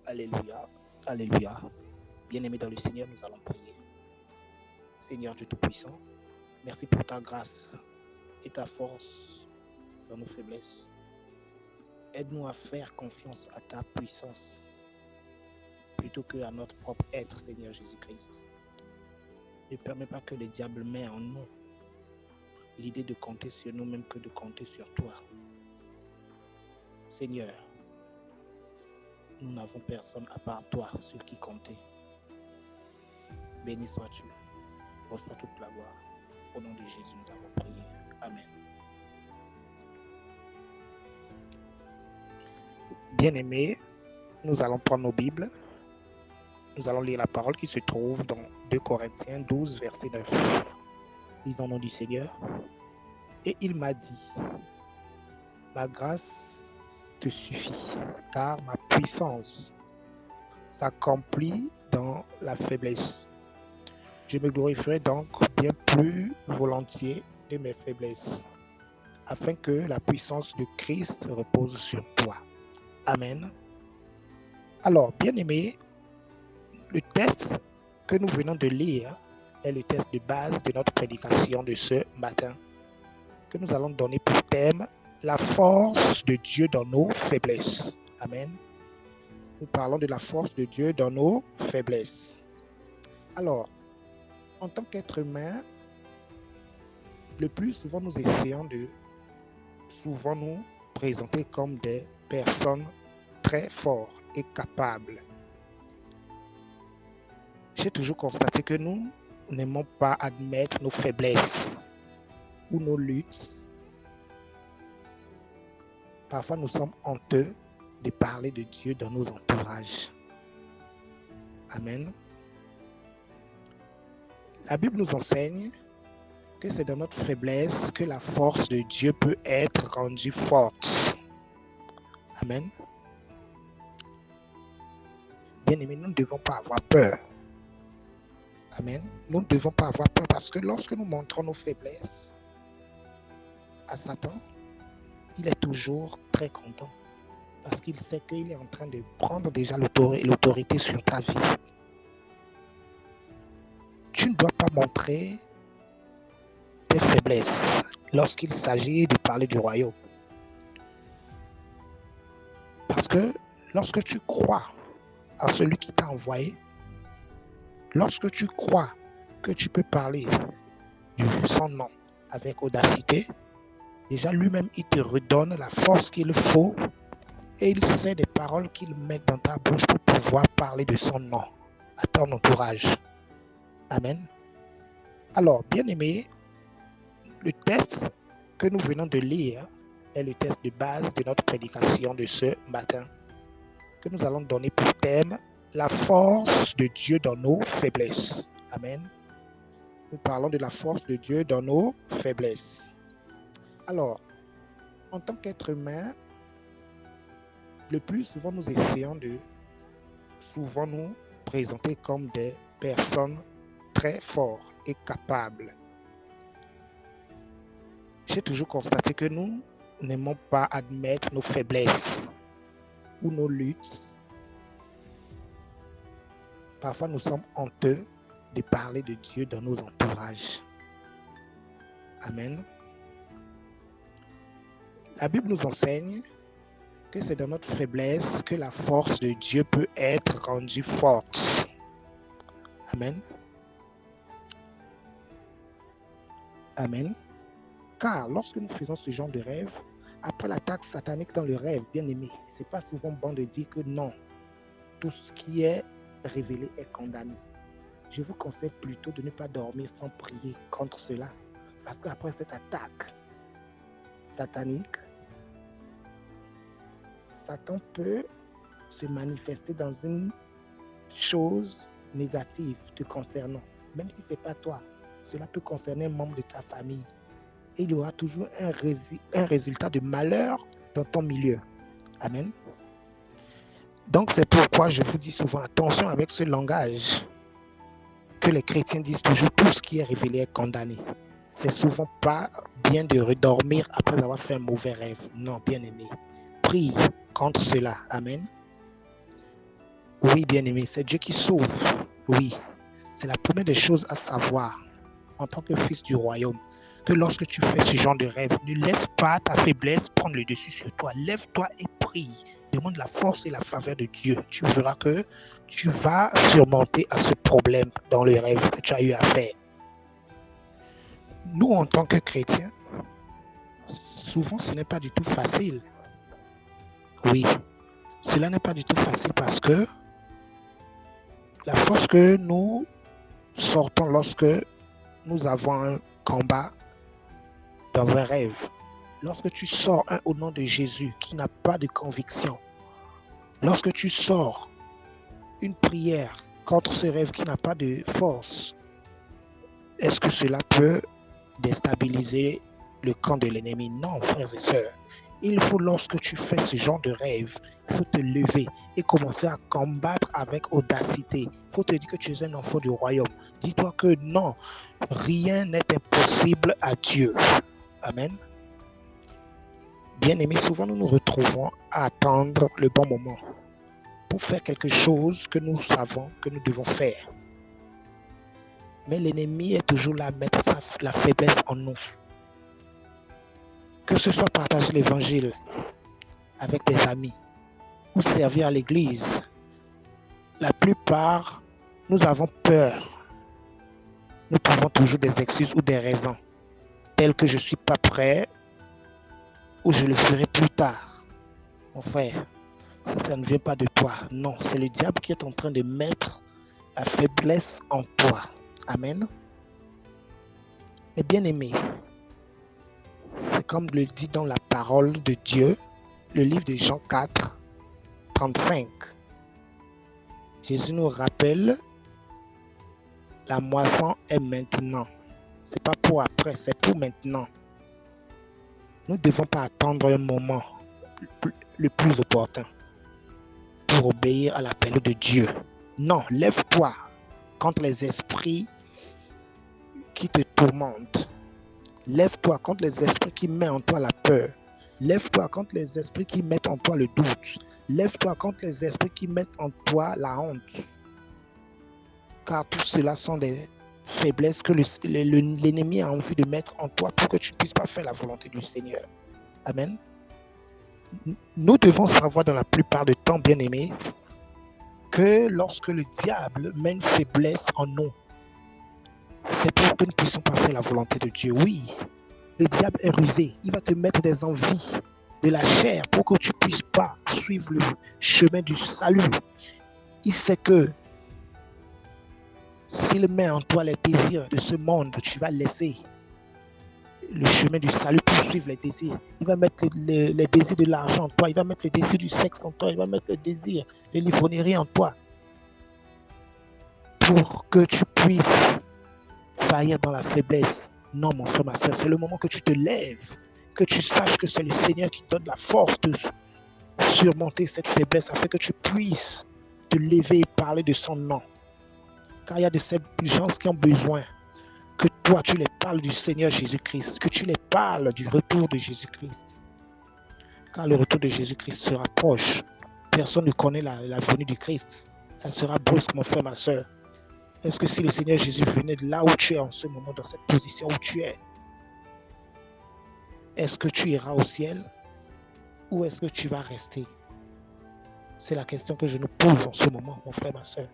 Alléluia. Alléluia. Bien-aimés dans le Seigneur, nous allons prier. Seigneur Dieu Tout-Puissant, merci pour ta grâce et ta force dans nos faiblesses. Aide-nous à faire confiance à ta puissance plutôt qu'à notre propre être, Seigneur Jésus-Christ. Ne permets pas que le diable mette en nous l'idée de compter sur nous-mêmes que de compter sur toi. Seigneur, nous n'avons personne à part toi sur qui compter. Béni sois-tu. Reçois toute la gloire. Au nom de Jésus, nous avons prié. Amen. Bien-aimés, nous allons prendre nos Bibles. Nous allons lire la parole qui se trouve dans 2 Corinthiens 12, verset 9. Lisons au nom du Seigneur. Et il m'a dit, ma grâce te suffit, car ma puissance s'accomplit dans la faiblesse. Je me glorifierai donc bien plus volontiers de mes faiblesses, afin que la puissance de Christ repose sur toi. Amen. Alors, bien-aimés, le texte que nous venons de lire est le texte de base de notre prédication de ce matin, que nous allons donner pour thème la force de Dieu dans nos faiblesses. Amen. Nous parlons de la force de Dieu dans nos faiblesses. Alors, en tant qu'être humain, le plus souvent nous essayons de nous présenter comme des personnes très fortes et capables. J'ai toujours constaté que nous n'aimons pas admettre nos faiblesses ou nos luttes. Parfois, nous sommes honteux de parler de Dieu dans nos entourages. Amen. La Bible nous enseigne que c'est dans notre faiblesse que la force de Dieu peut être rendue forte. Amen. Bien-aimés, nous ne devons pas avoir peur. Amen. Nous ne devons pas avoir peur parce que lorsque nous montrons nos faiblesses à Satan, il est toujours très content parce qu'il sait qu'il est en train de prendre déjà l'autorité sur ta vie. Tu ne dois pas montrer tes faiblesses lorsqu'il s'agit de parler du royaume. Parce que lorsque tu crois à celui qui t'a envoyé, lorsque tu crois que tu peux parler de son nom avec audacité, déjà lui-même il te redonne la force qu'il faut et il sait des paroles qu'il met dans ta bouche pour pouvoir parler de son nom à ton entourage. Amen. Alors, bien-aimés, le texte que nous venons de lire est le texte de base de notre prédication de ce matin, que nous allons donner pour thème la force de Dieu dans nos faiblesses. Amen. Nous parlons de la force de Dieu dans nos faiblesses. Alors, en tant qu'être humain, le plus souvent nous essayons de nous présenter comme des personnes très fortes et capables. J'ai toujours constaté que nous n'aimons pas admettre nos faiblesses ou nos luttes. Parfois, nous sommes honteux de parler de Dieu dans nos entourages. Amen. La Bible nous enseigne que c'est dans notre faiblesse que la force de Dieu peut être rendue forte. Amen. Amen. Car lorsque nous faisons ce genre de rêve, après l'attaque satanique dans le rêve, bien aimé, c'est pas souvent bon de dire que non, tout ce qui est révélé est condamné. Je vous conseille plutôt de ne pas dormir sans prier contre cela. Parce qu'après cette attaque satanique, Satan peut se manifester dans une chose négative te concernant. Même si ce n'est pas toi, cela peut concerner un membre de ta famille. Et il y aura toujours un résultat de malheur dans ton milieu. Amen. Donc c'est pourquoi je vous dis souvent attention avec ce langage que les chrétiens disent toujours tout ce qui est révélé est condamné. C'est souvent pas bien de redormir après avoir fait un mauvais rêve. Non, bien aimé. Prie contre cela. Amen. Oui, bien-aimé, c'est Dieu qui sauve. Oui, c'est la première des choses à savoir en tant que fils du royaume, que lorsque tu fais ce genre de rêve, ne laisse pas ta faiblesse prendre le dessus sur toi. Lève-toi et prie. Demande la force et la faveur de Dieu. Tu verras que tu vas surmonter à ce problème dans le rêve que tu as eu à faire. Nous, en tant que chrétiens, souvent ce n'est pas du tout facile. Oui, cela n'est pas du tout facile parce que la force que nous sortons lorsque nous avons un combat dans un rêve, lorsque tu sors au nom de Jésus qui n'a pas de conviction, lorsque tu sors une prière contre ce rêve qui n'a pas de force, est-ce que cela peut déstabiliser le camp de l'ennemi? Non, frères et sœurs. Il faut, lorsque tu fais ce genre de rêve, il faut te lever et commencer à combattre avec audacité. Il faut te dire que tu es un enfant du royaume. Dis-toi que non, rien n'est impossible à Dieu. Amen. Bien-aimés, souvent nous nous retrouvons à attendre le bon moment pour faire quelque chose que nous savons que nous devons faire. Mais l'ennemi est toujours là à mettre la faiblesse en nous. Que ce soit partager l'évangile avec tes amis ou servir à l'église, la plupart, nous avons peur. Nous trouvons toujours des excuses ou des raisons, telles que je ne suis pas prêt ou je le ferai plus tard. Mon frère, ça ne vient pas de toi. Non, c'est le diable qui est en train de mettre la faiblesse en toi. Amen. Et bien aimé, c'est comme le dit dans la parole de Dieu, le livre de Jean 4, 35. Jésus nous rappelle, la moisson est maintenant. Ce n'est pas pour après, c'est pour maintenant. Nous ne devons pas attendre un moment le plus opportun pour obéir à l'appel de Dieu. Non, lève-toi contre les esprits qui te tourmentent. Lève-toi contre les esprits qui mettent en toi la peur. Lève-toi contre les esprits qui mettent en toi le doute. Lève-toi contre les esprits qui mettent en toi la honte. Car tout cela sont des faiblesses que l'ennemi a envie de mettre en toi pour que tu ne puisses pas faire la volonté du Seigneur. Amen. Nous devons savoir dans la plupart du temps, bien-aimés, que lorsque le diable met une faiblesse en nous, c'est pour que nous ne puissions pas faire la volonté de Dieu. Oui, le diable est rusé. Il va te mettre des envies de la chair pour que tu ne puisses pas suivre le chemin du salut. Il sait que s'il met en toi les désirs de ce monde, tu vas laisser le chemin du salut pour suivre les désirs. Il va mettre les désirs de l'argent en toi. Il va mettre les désirs du sexe en toi. Il va mettre les désirs de l'ivrognerie en toi. Pour que tu puisses faillir dans la faiblesse. Non, mon frère, ma soeur, c'est le moment que tu te lèves, que tu saches que c'est le Seigneur qui donne la force de surmonter cette faiblesse afin que tu puisses te lever et parler de son nom. Car il y a de ces gens qui ont besoin que toi, tu les parles du Seigneur Jésus-Christ, que tu les parles du retour de Jésus-Christ. Car le retour de Jésus-Christ se rapproche. Personne ne connaît la venue du Christ. Ça sera brusque, mon frère, ma soeur. Est-ce que si le Seigneur Jésus venait de là où tu es en ce moment, dans cette position où tu es, est-ce que tu iras au ciel ou est-ce que tu vas rester? C'est la question que je nous pose en ce moment, mon frère, ma soeur.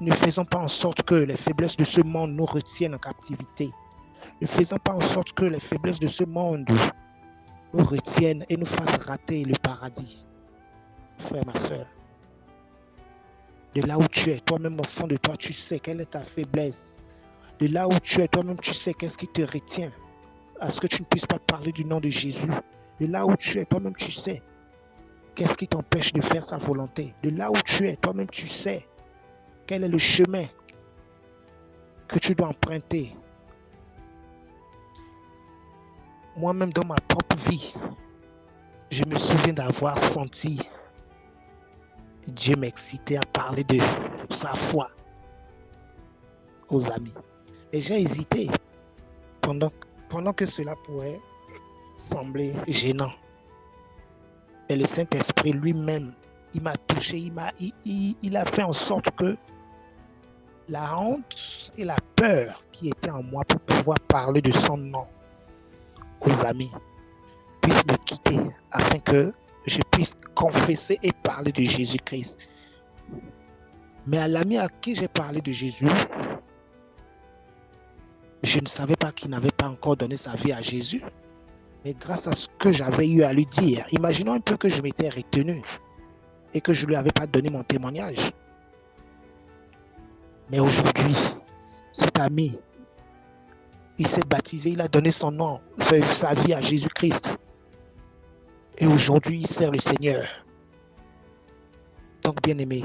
Ne faisons pas en sorte que les faiblesses de ce monde nous retiennent en captivité. Ne faisons pas en sorte que les faiblesses de ce monde nous retiennent et nous fassent rater le paradis. Frère, ma soeur, de là où tu es, toi-même au fond de toi, tu sais quelle est ta faiblesse. De là où tu es, toi-même, tu sais qu'est-ce qui te retient à ce que tu ne puisses pas parler du nom de Jésus. De là où tu es, toi-même, tu sais qu'est-ce qui t'empêche de faire sa volonté. De là où tu es, toi-même, tu sais quel est le chemin que tu dois emprunter. Moi-même, dans ma propre vie, je me souviens d'avoir senti Dieu m'exciter à parler de sa foi aux amis. Et j'ai hésité pendant que cela pourrait sembler gênant. Et le Saint-Esprit lui-même il m'a touché, il a fait en sorte que la honte et la peur qui étaient en moi pour pouvoir parler de son nom aux amis puissent me quitter afin que je puisse confesser et parler de Jésus-Christ. Mais à l'ami à qui j'ai parlé de Jésus, je ne savais pas qu'il n'avait pas encore donné sa vie à Jésus. Mais grâce à ce que j'avais eu à lui dire, imaginons un peu que je m'étais retenu et que je ne lui avais pas donné mon témoignage. Mais aujourd'hui, cet ami, il s'est baptisé, il a donné son nom, sa vie à Jésus-Christ. Et aujourd'hui, il sert le Seigneur. Donc, bien-aimés,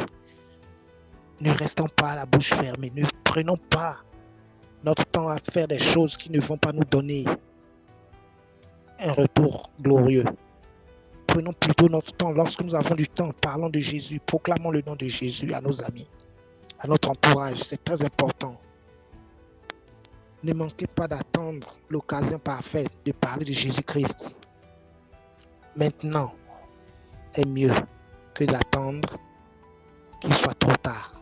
ne restons pas à la bouche fermée, ne prenons pas notre temps à faire des choses qui ne vont pas nous donner un retour glorieux. Prenons plutôt notre temps, lorsque nous avons du temps, parlons de Jésus, proclamons le nom de Jésus à nos amis, à notre entourage, c'est très important. Ne manquez pas d'attendre l'occasion parfaite de parler de Jésus-Christ. Maintenant est mieux que d'attendre qu'il soit trop tard.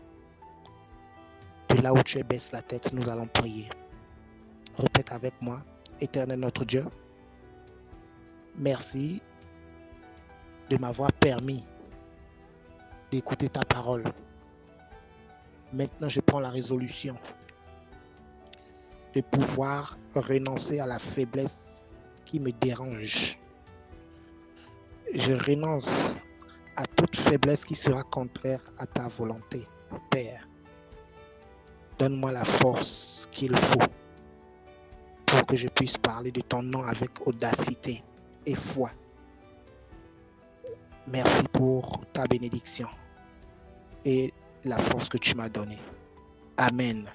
De là où tu baisses la tête, nous allons prier. Répète avec moi, Éternel notre Dieu, merci de m'avoir permis d'écouter ta parole. Maintenant, je prends la résolution de pouvoir renoncer à la faiblesse qui me dérange. Je renonce à toute faiblesse qui sera contraire à ta volonté, Père. Donne-moi la force qu'il faut pour que je puisse parler de ton nom avec audacité et foi. Merci pour ta bénédiction et la force que tu m'as donnée. Amen.